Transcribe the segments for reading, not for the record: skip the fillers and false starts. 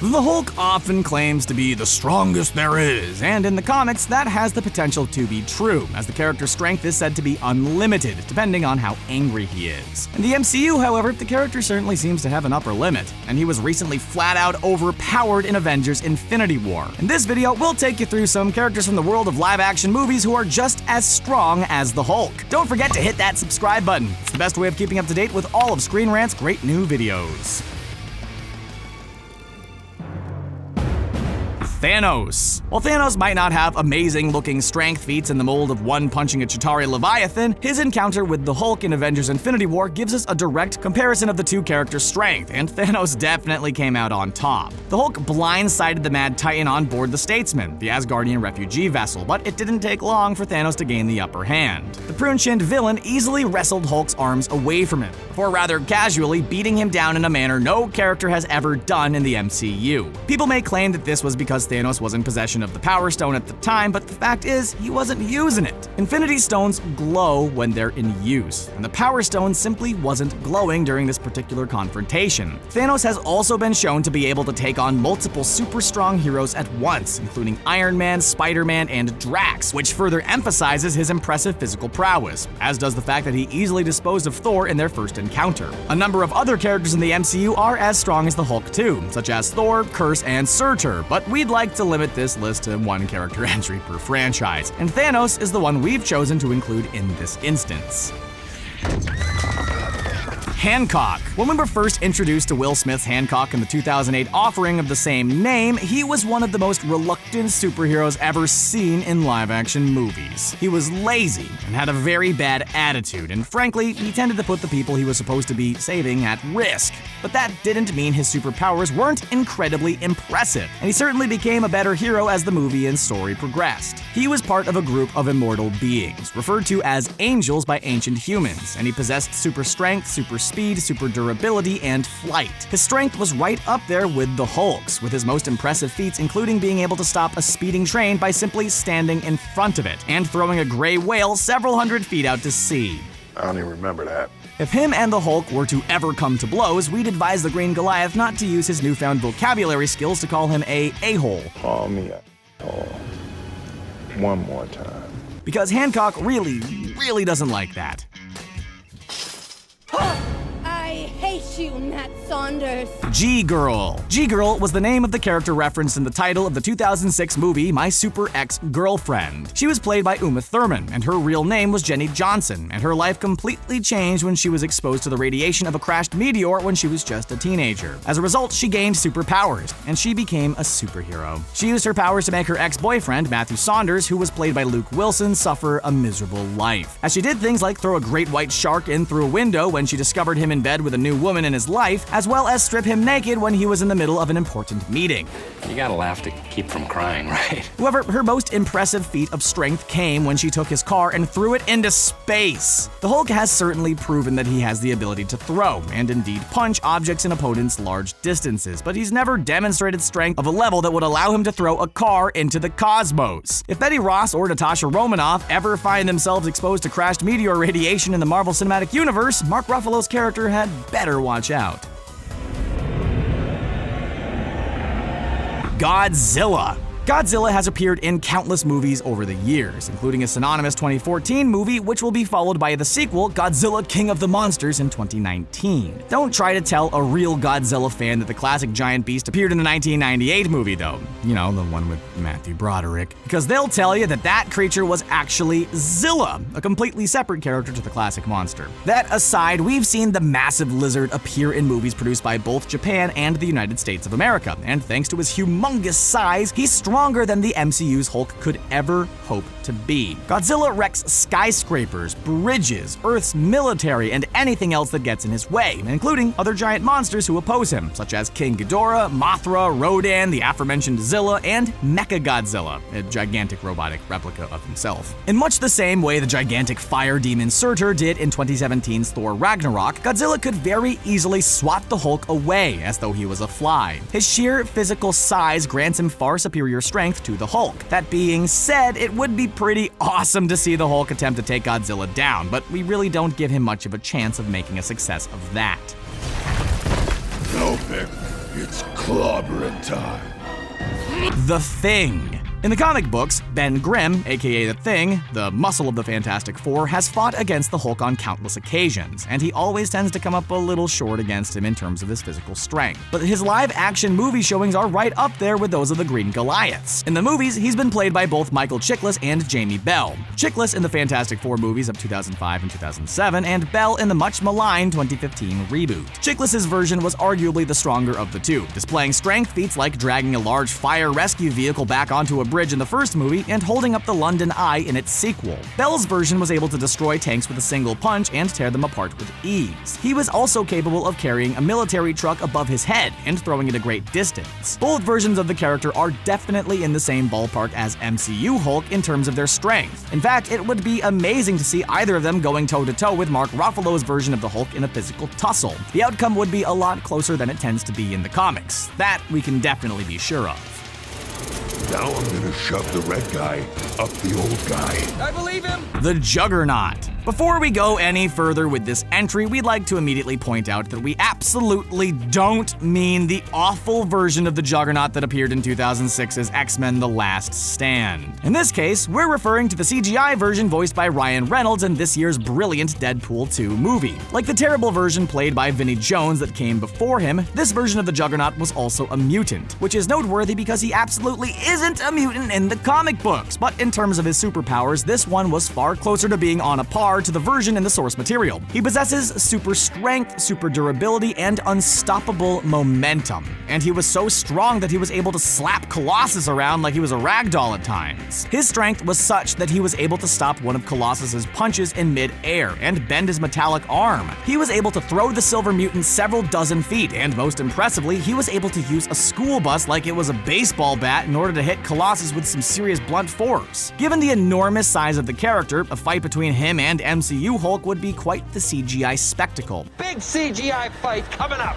The Hulk often claims to be the strongest there is, and in the comics, that has the potential to be true, as the character's strength is said to be unlimited, depending on how angry he is. In the MCU, however, the character certainly seems to have an upper limit, and he was recently flat out overpowered in Avengers Infinity War. In this video, we'll take you through some characters from the world of live-action movies who are just as strong as the Hulk. Don't forget to hit that subscribe button. It's the best way of keeping up to date with all of ScreenRant's great new videos. Thanos. While Thanos might not have amazing-looking strength feats in the mold of one punching a Chitauri Leviathan, his encounter with the Hulk in Avengers Infinity War gives us a direct comparison of the two characters' strength, and Thanos definitely came out on top. The Hulk blindsided the Mad Titan on board the Statesman, the Asgardian refugee vessel, but it didn't take long for Thanos to gain the upper hand. The prune-chinned villain easily wrestled Hulk's arms away from him, before rather casually beating him down in a manner no character has ever done in the MCU. People may claim that this was because Thanos was in possession of the Power Stone at the time, but the fact is, he wasn't using it. Infinity Stones glow when they're in use, and the Power Stone simply wasn't glowing during this particular confrontation. Thanos has also been shown to be able to take on multiple super strong heroes at once, including Iron Man, Spider-Man, and Drax, which further emphasizes his impressive physical prowess, as does the fact that he easily disposed of Thor in their first encounter. A number of other characters in the MCU are as strong as the Hulk too, such as Thor, Curse, and Surtur, but we'd like to limit this list to one character entry per franchise, and Thanos is the one we've chosen to include in this instance. Hancock. When we were first introduced to Will Smith's Hancock in the 2008 offering of the same name, he was one of the most reluctant superheroes ever seen in live-action movies. He was lazy and had a very bad attitude, and frankly, he tended to put the people he was supposed to be saving at risk. But that didn't mean his superpowers weren't incredibly impressive, and he certainly became a better hero as the movie and story progressed. He was part of a group of immortal beings, referred to as angels by ancient humans, and he possessed super strength, super speed, super durability, and flight. His strength was right up there with the Hulk's, with his most impressive feats including being able to stop a speeding train by simply standing in front of it, and throwing a gray whale several hundred feet out to sea. I don't even remember that. If him and the Hulk were to ever come to blows, we'd advise the Green Goliath not to use his newfound vocabulary skills to call him a-hole. Call me a-hole. One more time. Because Hancock really doesn't like that. I hate you, Matt Saunders. GGirl. GGirl was the name of the character referenced in the title of the 2006 movie My Super Ex-Girlfriend. She was played by Uma Thurman, and her real name was Jenny Johnson, and her life completely changed when she was exposed to the radiation of a crashed meteor when she was just a teenager. As a result, she gained superpowers, and she became a superhero. She used her powers to make her ex-boyfriend, Matthew Saunders, who was played by Luke Wilson, suffer a miserable life. As she did things like throw a great white shark in through a window when she discovered him in bed with a new woman in his life, as well as strip him naked when he was in the middle of an important meeting. You gotta laugh to keep from crying, right? However, her most impressive feat of strength came when she took his car and threw it into space. The Hulk has certainly proven that he has the ability to throw, and indeed punch, objects in opponents' large distances, but he's never demonstrated strength of a level that would allow him to throw a car into the cosmos. If Betty Ross or Natasha Romanoff ever find themselves exposed to crashed meteor radiation in the Marvel Cinematic Universe, Mark Ruffalo's character had better watch out. Godzilla. Godzilla has appeared in countless movies over the years, including a synonymous 2014 movie, which will be followed by the sequel, Godzilla King of the Monsters, in 2019. Don't try to tell a real Godzilla fan that the classic giant beast appeared in the 1998 movie, though. You know, the one with Matthew Broderick. Because they'll tell you that that creature was actually Zilla, a completely separate character to the classic monster. That aside, we've seen the massive lizard appear in movies produced by both Japan and the United States of America, and thanks to his humongous size, he's stronger than the MCU's Hulk could ever hope to be. Godzilla wrecks skyscrapers, bridges, Earth's military, and anything else that gets in his way, including other giant monsters who oppose him, such as King Ghidorah, Mothra, Rodan, the aforementioned Zilla, and Mechagodzilla, a gigantic robotic replica of himself. In much the same way the gigantic fire demon Surtur did in 2017's Thor Ragnarok, Godzilla could very easily swat the Hulk away as though he was a fly. His sheer physical size grants him far superior strength to the Hulk. That being said, it would be pretty awesome to see the Hulk attempt to take Godzilla down, but we really don't give him much of a chance of making a success of that. No pick. It's clobbering time. The Thing. In the comic books, Ben Grimm, aka The Thing, the muscle of the Fantastic Four, has fought against the Hulk on countless occasions, and he always tends to come up a little short against him in terms of his physical strength. But his live-action movie showings are right up there with those of the Green Goliaths. In the movies, he's been played by both Michael Chiklis and Jamie Bell. Chiklis in the Fantastic Four movies of 2005 and 2007, and Bell in the much-maligned 2015 reboot. Chiklis' version was arguably the stronger of the two, displaying strength feats like dragging a large fire rescue vehicle back onto a bridge in the first movie and holding up the London Eye in its sequel. Bell's version was able to destroy tanks with a single punch and tear them apart with ease. He was also capable of carrying a military truck above his head and throwing it a great distance. Both versions of the character are definitely in the same ballpark as MCU Hulk in terms of their strength. In fact, it would be amazing to see either of them going toe-to-toe with Mark Ruffalo's version of the Hulk in a physical tussle. The outcome would be a lot closer than it tends to be in the comics. That we can definitely be sure of. Now I'm gonna shove the red guy up the old guy. I believe him! The Juggernaut. Before we go any further with this entry, we'd like to immediately point out that we absolutely don't mean the awful version of the Juggernaut that appeared in 2006's X-Men: The Last Stand. In this case, we're referring to the CGI version voiced by Ryan Reynolds in this year's brilliant Deadpool 2 movie. Like the terrible version played by Vinnie Jones that came before him, this version of the Juggernaut was also a mutant, which is noteworthy because he absolutely isn't a mutant in the comic books, but in terms of his superpowers, this one was far closer to being on a par to the version in the source material. He possesses super strength, super durability, and unstoppable momentum. And he was so strong that he was able to slap Colossus around like he was a ragdoll at times. His strength was such that he was able to stop one of Colossus's punches in mid-air and bend his metallic arm. He was able to throw the Silver Mutant several dozen feet, and most impressively, he was able to use a school bus like it was a baseball bat in order to hit Colossus with some serious blunt force. Given the enormous size of the character, a fight between him and MCU Hulk would be quite the CGI spectacle. Big CGI fight coming up!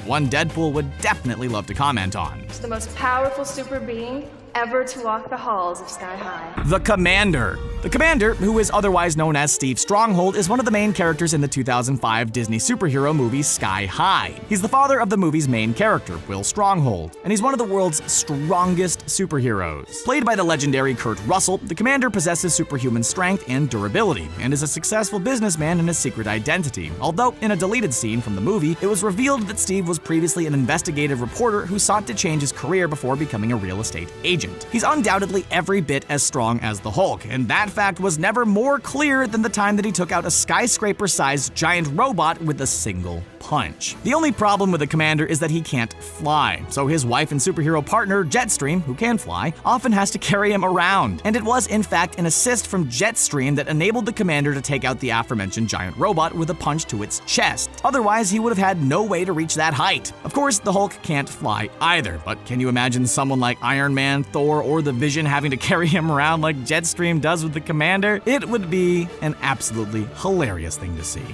One Deadpool would definitely love to comment on. The most powerful super being ever to walk the halls of Sky High. The Commander. The Commander, who is otherwise known as Steve Stronghold, is one of the main characters in the 2005 Disney superhero movie Sky High. He's the father of the movie's main character, Will Stronghold, and he's one of the world's strongest superheroes. Played by the legendary Kurt Russell, the Commander possesses superhuman strength and durability, and is a successful businessman in his secret identity. Although, in a deleted scene from the movie, it was revealed that Steve was previously an investigative reporter who sought to change his career before becoming a real estate agent. He's undoubtedly every bit as strong as the Hulk, and that fact was never more clear than the time that he took out a skyscraper-sized giant robot with a single punch. The only problem with the Commander is that he can't fly, so his wife and superhero partner, Jetstream, who can fly, often has to carry him around. And it was, in fact, an assist from Jetstream that enabled the Commander to take out the aforementioned giant robot with a punch to its chest. Otherwise, he would have had no way to reach that height. Of course, the Hulk can't fly either, but can you imagine someone like Iron Man, Thor, or the Vision having to carry him around like Jetstream does with the Commander? It would be an absolutely hilarious thing to see.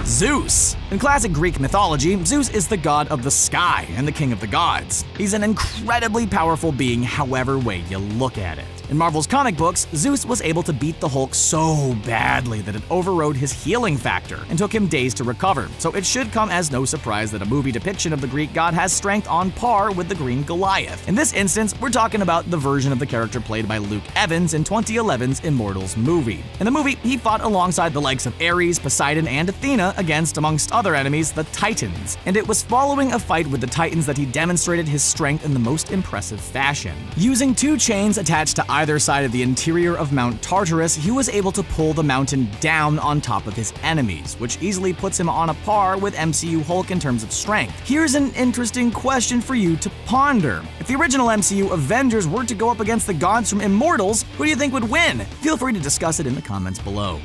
Zeus. In classic Greek mythology, Zeus is the god of the sky and the king of the gods. He's an incredibly powerful being however way you look at it. In Marvel's comic books, Zeus was able to beat the Hulk so badly that it overrode his healing factor and took him days to recover, so it should come as no surprise that a movie depiction of the Greek god has strength on par with the Green Goliath. In this instance, we're talking about the version of the character played by Luke Evans in 2011's Immortals movie. In the movie, he fought alongside the likes of Ares, Poseidon, and Athena against, amongst other enemies, the Titans, and it was following a fight with the Titans that he demonstrated his strength in the most impressive fashion. Using two chains attached to either side of the interior of Mount Tartarus, he was able to pull the mountain down on top of his enemies, which easily puts him on a par with MCU Hulk in terms of strength. Here's an interesting question for you to ponder. If the original MCU Avengers were to go up against the gods from Immortals, who do you think would win? Feel free to discuss it in the comments below.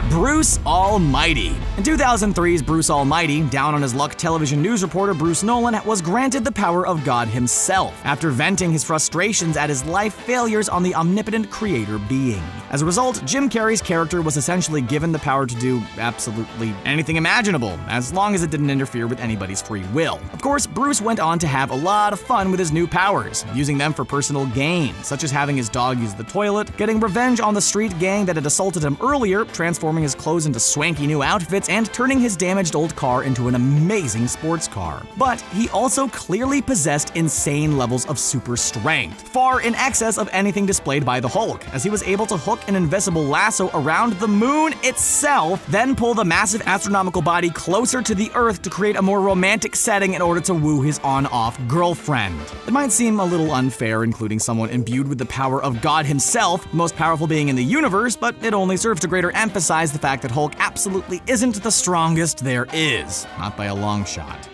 Bruce Almighty. In 2003's Bruce Almighty, down on his luck television news reporter Bruce Nolan was granted the power of God himself after venting his frustrations at his life failures on the omnipotent creator being. As a result, Jim Carrey's character was essentially given the power to do absolutely anything imaginable, as long as it didn't interfere with anybody's free will. Of course, Bruce went on to have a lot of fun with his new powers, using them for personal gain, such as having his dog use the toilet, getting revenge on the street gang that had assaulted him earlier, transforming transforming his clothes into swanky new outfits and turning his damaged old car into an amazing sports car. But he also clearly possessed insane levels of super strength, far in excess of anything displayed by the Hulk, as he was able to hook an invisible lasso around the moon itself, then pull the massive astronomical body closer to the Earth to create a more romantic setting in order to woo his on-off girlfriend. It might seem a little unfair including someone imbued with the power of God himself, the most powerful being in the universe, but it only serves to greater emphasize the fact that Hulk absolutely isn't the strongest there is, not by a long shot.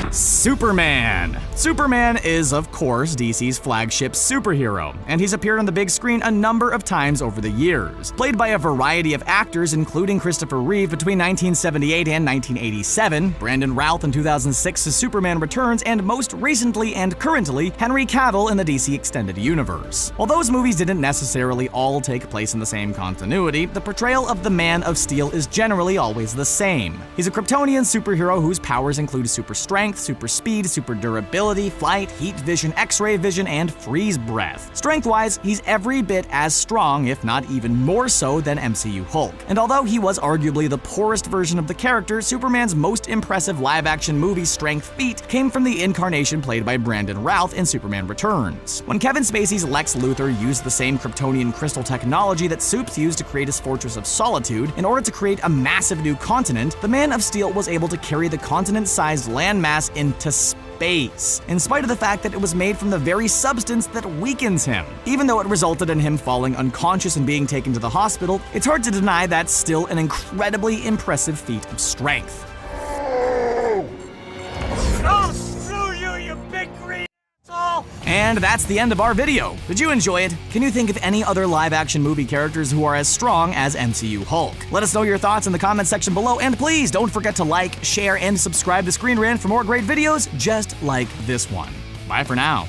Superman. Superman is, of course, DC's flagship superhero, and he's appeared on the big screen a number of times over the years. Played by a variety of actors, including Christopher Reeve between 1978 and 1987, Brandon Routh in 2006's Superman Returns, and most recently and currently, Henry Cavill in the DC Extended Universe. While those movies didn't necessarily all take place in the same continuity, the portrayal of the Man of Steel is generally always the same. He's a Kryptonian superhero whose powers include super strength, super speed, super durability, flight, heat vision, X-ray vision, and freeze breath. Strength-wise, he's every bit as strong, if not even more so, than MCU Hulk. And although he was arguably the poorest version of the character, Superman's most impressive live-action movie strength feat came from the incarnation played by Brandon Routh in Superman Returns. When Kevin Spacey's Lex Luthor used the same Kryptonian crystal technology that Supes used to create his Fortress of Solitude in order to create a massive new continent, the Man of Steel was able to carry the continent-sized landmass into space, in spite of the fact that it was made from the very substance that weakens him. Even though it resulted in him falling unconscious and being taken to the hospital, it's hard to deny that's still an incredibly impressive feat of strength. Oh, screw you, you big green asshole! And that's the end of our video. Did you enjoy it? Can you think of any other live-action movie characters who are as strong as MCU Hulk? Let us know your thoughts in the comment section below, and please don't forget to like, share, and subscribe to ScreenRant for more great videos just like this one. Bye for now.